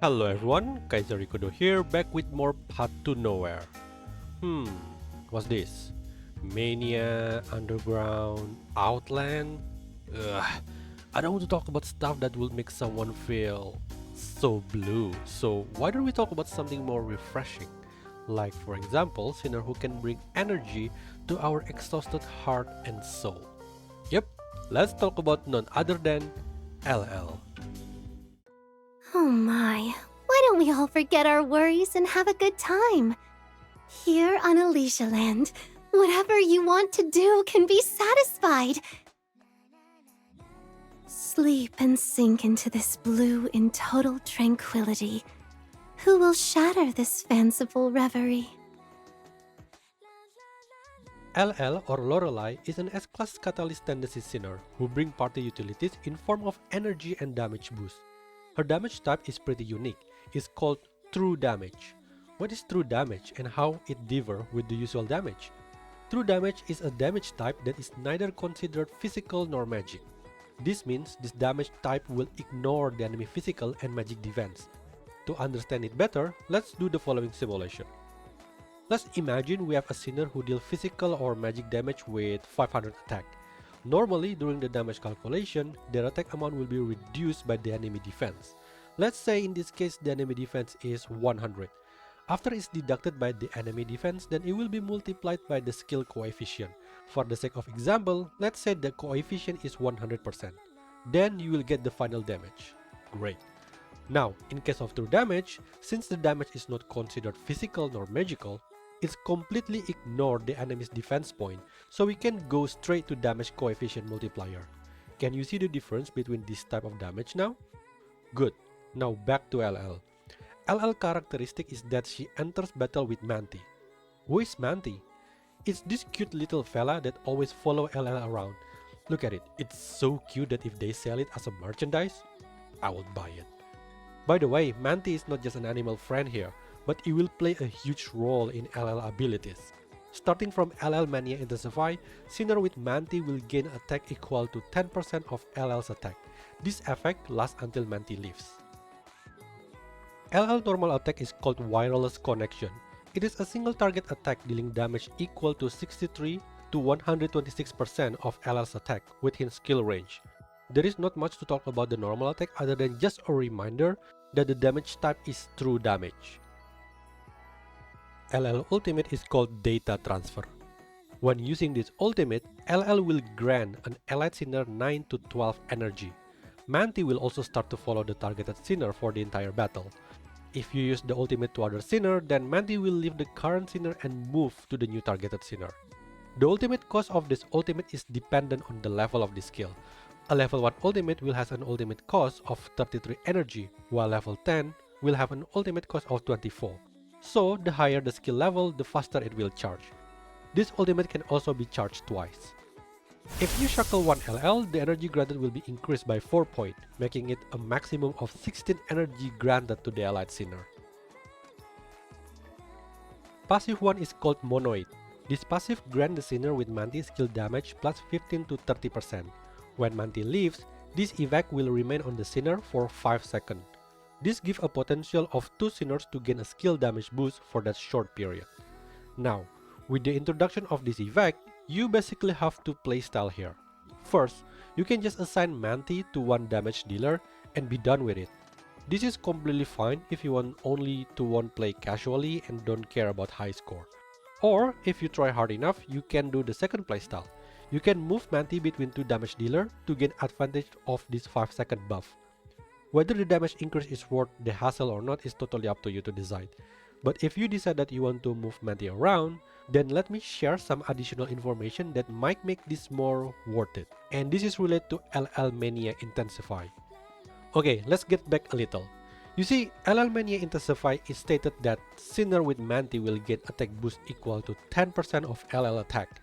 Hello everyone, Kaiza here, back with more Path to Nowhere. Hmm, what's this? Mania, Underground, Outland? Ugh, I don't want to talk about stuff that will make someone feel so blue. So why don't we talk about something more refreshing? Like for example, Sinner who can bring energy to our exhausted heart and soul. Yep, let's talk about none other than LL. Oh my, why don't we all forget our worries and have a good time? Here on Alicia Land, whatever you want to do can be satisfied. Sleep and sink into this blue in total tranquility. Who will shatter this fanciful reverie? LL or Lorelei is an S-class Catalyst Tendency Sinner who bring party utilities in form of energy and damage boost. Her damage type is pretty unique, it's called True Damage. What is True Damage and how it differ with the usual damage? True Damage is a damage type that is neither considered physical nor magic. This means this damage type will ignore the enemy physical and magic defense. To understand it better, let's do the following simulation. Let's imagine we have a sinner who deals physical or magic damage with 500 attack. Normally, during the damage calculation, their attack amount will be reduced by the enemy defense. Let's say in this case the enemy defense is 100. After it's deducted by the enemy defense, then it will be multiplied by the skill coefficient. For the sake of example, let's say the coefficient is 100%. Then you will get the final damage. Great. Now, in case of true damage, since the damage is not considered physical nor magical, it's completely ignored the enemy's defense point, so we can go straight to damage coefficient multiplier. Can you see the difference between this type of damage now? Good. Now back to LL. LL characteristic is that she enters battle with Manti. Who is Manti? It's this cute little fella that always follow LL around. Look at it, it's so cute that if they sell it as a merchandise, I will buy it. By the way, Manti is not just an animal friend here, but it will play a huge role in LL abilities. Starting from LL Mania Intensify, Sinner with Manti will gain attack equal to 10% of LL's attack. This effect lasts until Manti leaves. LL normal attack is called Wireless Connection. It is a single target attack dealing damage equal to 63 to 126% of LL's attack within skill range. There is not much to talk about the normal attack other than just a reminder that the damage type is true damage. LL Ultimate is called Data Transfer. When using this ultimate, LL will grant an allied sinner 9 to 12 energy. Manti will also start to follow the targeted sinner for the entire battle. If you use the ultimate to other sinner, then Manti will leave the current sinner and move to the new targeted sinner. The ultimate cost of this ultimate is dependent on the level of the skill. A level 1 ultimate will have an ultimate cost of 33 energy, while level 10 will have an ultimate cost of 24. So, the higher the skill level, the faster it will charge. This ultimate can also be charged twice. If you Shackle 1 LL, the energy granted will be increased by 4 points, making it a maximum of 16 energy granted to the allied sinner. Passive 1 is called Monoid. This passive grants the sinner with Manti skill damage plus 15 to 30%. When Manti leaves, this evac will remain on the sinner for 5 seconds. This gives a potential of 2 sinners to gain a skill damage boost for that short period. Now, with the introduction of this evac, you basically have to playstyle here. First, you can just assign Manti to one damage dealer and be done with it. This is completely fine if you want only to one play casually and don't care about high score. Or, if you try hard enough, you can do the second playstyle. You can move Manti between 2 damage dealer to gain advantage of this 5-second buff. Whether the damage increase is worth the hassle or not is totally up to you to decide. But if you decide that you want to move Manti around, then let me share some additional information that might make this more worth it. And this is related to LL Mania Intensify. Okay, let's get back a little. You see, LL Mania Intensify is stated that Sinner with Manti will get attack boost equal to 10% of LL attack.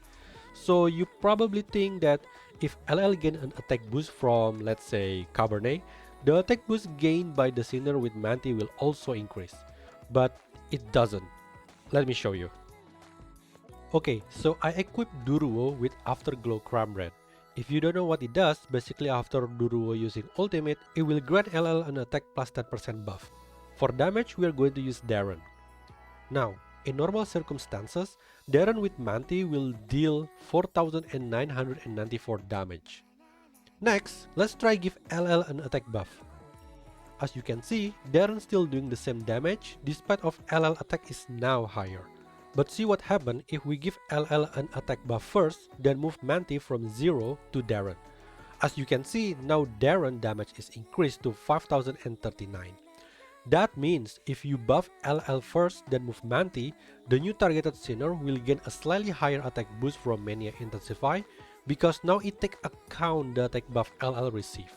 So you probably think that if LL gain an attack boost from, let's say, Cabernet, the attack boost gained by the Sinner with Manti will also increase. But it doesn't. Let me show you. Okay, so I equipped Duruo with Afterglow crimebrand. If you don't know what it does, basically after Duruo using ultimate, it will grant LL an attack plus 10% buff. For damage, we are going to use Darren. Now, in normal circumstances, Darren with Manti will deal 4994 damage. Next, let's try give LL an attack buff. As you can see, Darren still doing the same damage despite of LL attack is now higher. But see what happens if we give LL an attack buff first, then move Manti from 0 to Darren. As you can see, now Darren damage is increased to 5039. That means if you buff LL first then move Manti, the new targeted sinner will gain a slightly higher attack boost from Mania Intensify because now it takes account the attack buff LL receive.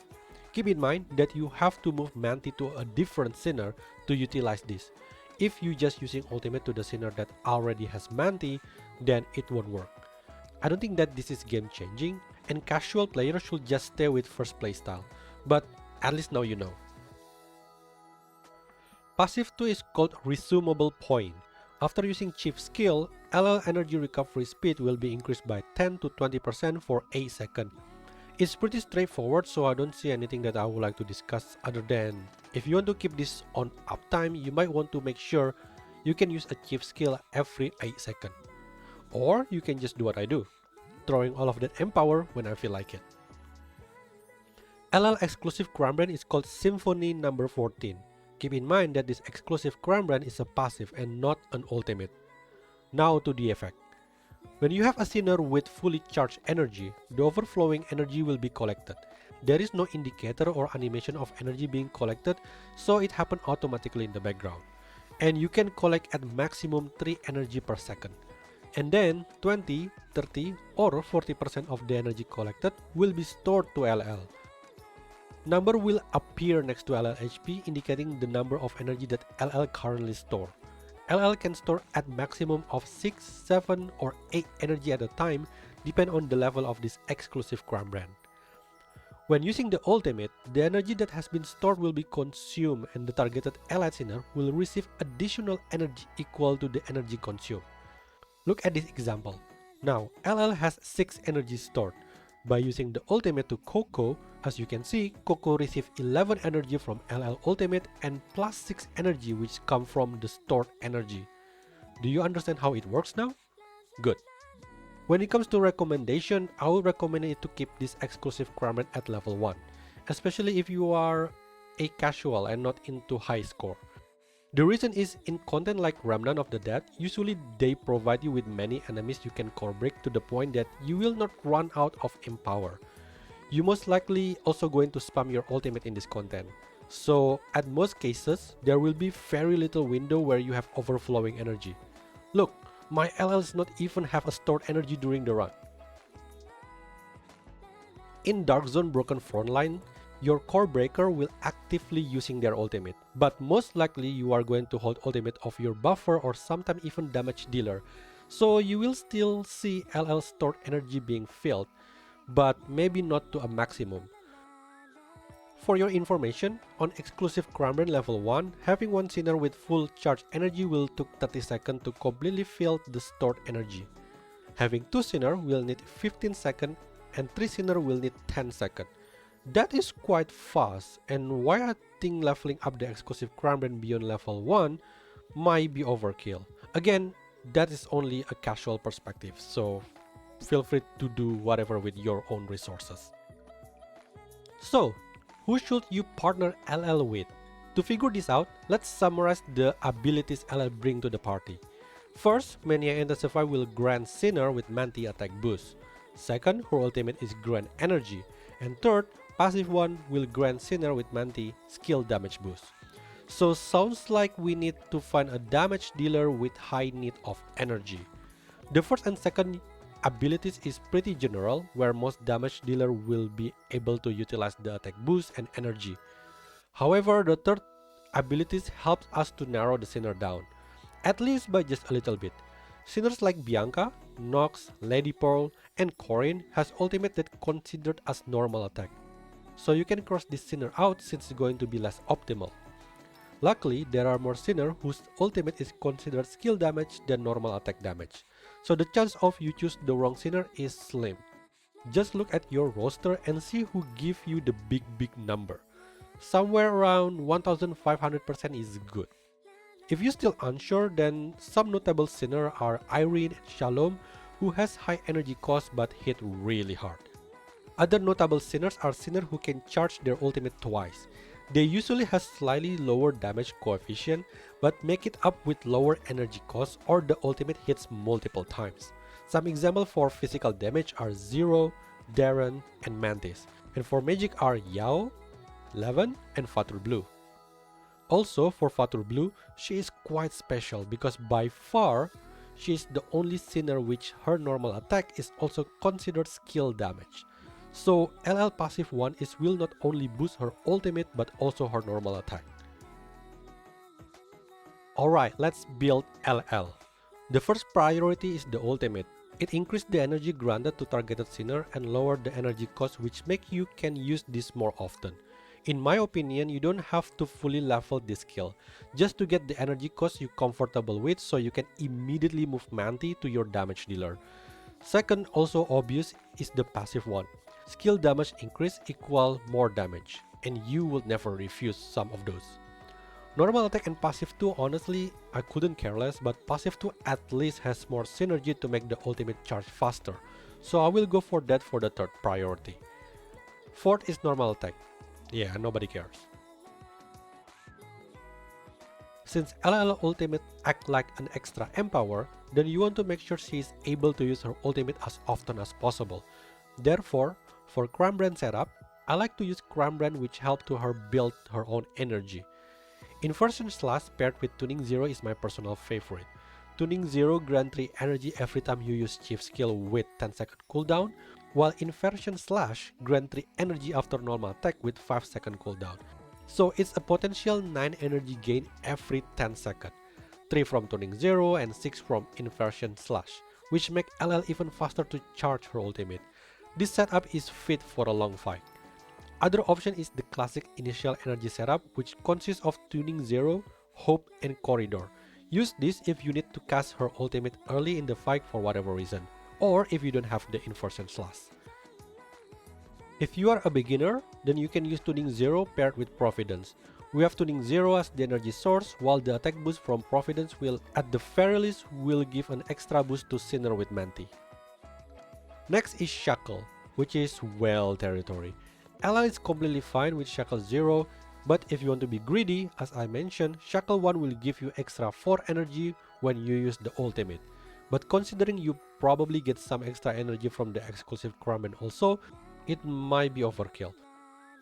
Keep in mind that you have to move Manti to a different sinner to utilize this. If you just using ultimate to the sinner that already has Manti, then it won't work. I don't think that this is game changing and casual players should just stay with first playstyle, but at least now you know. Passive 2 is called Resumable Point. After using Chief skill, LL energy recovery speed will be increased by 10 to 20% for 8 seconds. It's pretty straightforward, so I don't see anything that I would like to discuss other than if you want to keep this on uptime, you might want to make sure you can use a Chief skill every 8 seconds. Or you can just do what I do, throwing all of that empower when I feel like it. LL exclusive crimebrand is called Symphony number 14. Keep in mind that this exclusive crimebrand is a passive and not an ultimate. Now to the effect. When you have a sinner with fully charged energy, the overflowing energy will be collected. There is no indicator or animation of energy being collected, so it happens automatically in the background. And you can collect at maximum 3 energy per second. And then 20, 30 or 40% of the energy collected will be stored to LL. Number will appear next to LL HP indicating the number of energy that LL currently store. LL can store at maximum of 6, 7 or 8 energy at a time depending on the level of this exclusive crimebrand. When using the ultimate, the energy that has been stored will be consumed and the targeted allied sinner will receive additional energy equal to the energy consumed. Look at this example. Now LL has 6 energy stored. By using the ultimate to Coco, as you can see, Coco receives 11 energy from LL ultimate and plus 6 energy which come from the stored energy. Do you understand how it works now? Good. When it comes to recommendation, I would recommend it to keep this exclusive crimebrand at level 1, especially if you are a casual and not into high score. The reason is in content like Remnant of the Dead, usually they provide you with many enemies you can core break to the point that you will not run out of empower. You most likely also going to spam your ultimate in this content. So at most cases, there will be very little window where you have overflowing energy. Look, my LL does not even have a stored energy during the run. In Dark Zone Broken Frontline, your core breaker will actively using their ultimate, but most likely you are going to hold ultimate of your buffer or sometimes even damage dealer, so you will still see LL stored energy being filled, but maybe not to a maximum. For your information, on exclusive crimebrand level 1, having one sinner with full charge energy will take 30 seconds to completely fill the stored energy. Having 2 sinner will need 15 seconds and 3 sinner will need 10 seconds. That is quite fast, and why I think leveling up the exclusive crimebrand beyond level 1 might be overkill. Again, that is only a casual perspective, so feel free to do whatever with your own resources. So, who should you partner LL with? To figure this out, let's summarize the abilities LL bring to the party. First, Mania Intensify will grant Sinner with Manti attack boost. Second, her ultimate is grant energy. And third, passive one will grant Sinner with Manti skill damage boost. So sounds like we need to find a damage dealer with high need of energy. The first and second abilities is pretty general, where most damage dealer will be able to utilize the attack boost and energy. However, the third abilities helps us to narrow the sinner down, at least by just a little bit. Sinners like Bianca, Nox, Lady Pearl, and Corinne has ultimate that considered as normal attack. So you can cross this sinner out since it's going to be less optimal. Luckily, there are more sinner whose ultimate is considered skill damage than normal attack damage. So the chance of you choose the wrong sinner is slim. Just look at your roster and see who give you the big number. Somewhere around 1500% is good. If you're still unsure, then some notable sinners are Irene and Shalom, who has high energy cost but hit really hard. Other notable sinners are sinners who can charge their ultimate twice. They usually have slightly lower damage coefficient but make it up with lower energy cost or the ultimate hits multiple times. Some examples for physical damage are Zero, Darren, and Mantis, and for magic are Yao, Levin, and Fatur Blue. Also, for Fatur Blue, she is quite special because by far, she is the only sinner which her normal attack is also considered skill damage. So LL passive 1 will not only boost her ultimate but also her normal attack. Alright, let's build LL. The first priority is the ultimate. It increases the energy granted to targeted sinner and lower the energy cost, which make you can use this more often. In my opinion, you don't have to fully level this skill, just to get the energy cost you comfortable with so you can immediately move Manti to your damage dealer. Second, also obvious, is the passive one. Skill damage increase equal more damage, and you will never refuse some of those. Normal attack and passive 2, honestly, I couldn't care less, but passive 2 at least has more synergy to make the ultimate charge faster, so I will go for that for the third priority. Fourth is normal attack. Yeah, nobody cares. Since LL ultimate act like an extra empower, then you want to make sure she is able to use her ultimate as often as possible. Therefore, for crimebrand setup, I like to use crimebrand which help to her build her own energy. Inversion Slash paired with Tuning 0 is my personal favorite. Tuning 0 grants 3 energy every time you use chief skill with 10-second cooldown, while Inversion Slash grants 3 energy after normal attack with 5-second cooldown. So it's a potential 9 energy gain every 10 seconds, 3 from Tuning 0 and 6 from Inversion Slash, which make LL even faster to charge her ultimate. This setup is fit for a long fight. Other option is the classic initial energy setup, which consists of Tuning 0, Hope, and Corridor. Use this if you need to cast her ultimate early in the fight for whatever reason, or if you don't have the Inversion Slash. If you are a beginner, then you can use Tuning 0 paired with Providence. We have Tuning 0 as the energy source, while the attack boost from Providence will, at the very least, will give an extra boost to Sinner with Manti. Next is Shackle, which is well territory. LL is completely fine with Shackle 0, but if you want to be greedy, as I mentioned, Shackle 1 will give you extra 4 energy when you use the ultimate. But considering you probably get some extra energy from the exclusive crimebrand also, it might be overkill.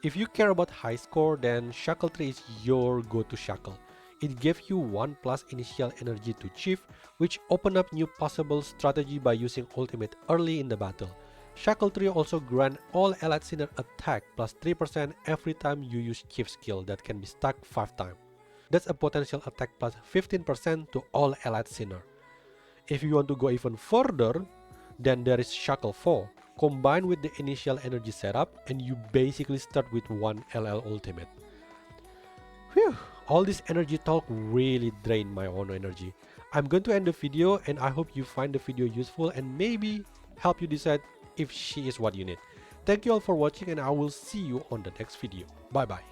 If you care about high score, then Shackle 3 is your go-to Shackle. It gives you 1 plus initial energy to Chief, which open up new possible strategy by using ultimate early in the battle. Shackle 3 also grant all allied sinner attack plus 3% every time you use Chief skill that can be stacked 5 times. That's a potential attack plus 15% to all allied sinner. If you want to go even further, then there is Shackle 4, combined with the initial energy setup, and you basically start with 1 LL ultimate. Whew, all this energy talk really drained my own energy. I'm going to end the video, and I hope you find the video useful and maybe help you decide if she is what you need. Thank you all for watching, and I will see you on the next video. Bye bye.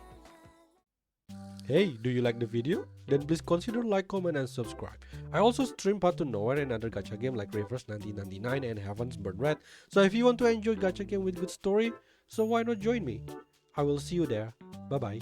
Hey, do you like the video? Then please consider like, comment, and subscribe. I also stream Path to Nowhere and other gacha game like Reverse 1999 and Heaven's Burn Red. So if you want to enjoy gacha game with good story, so why not join me? I will see you there. Bye bye.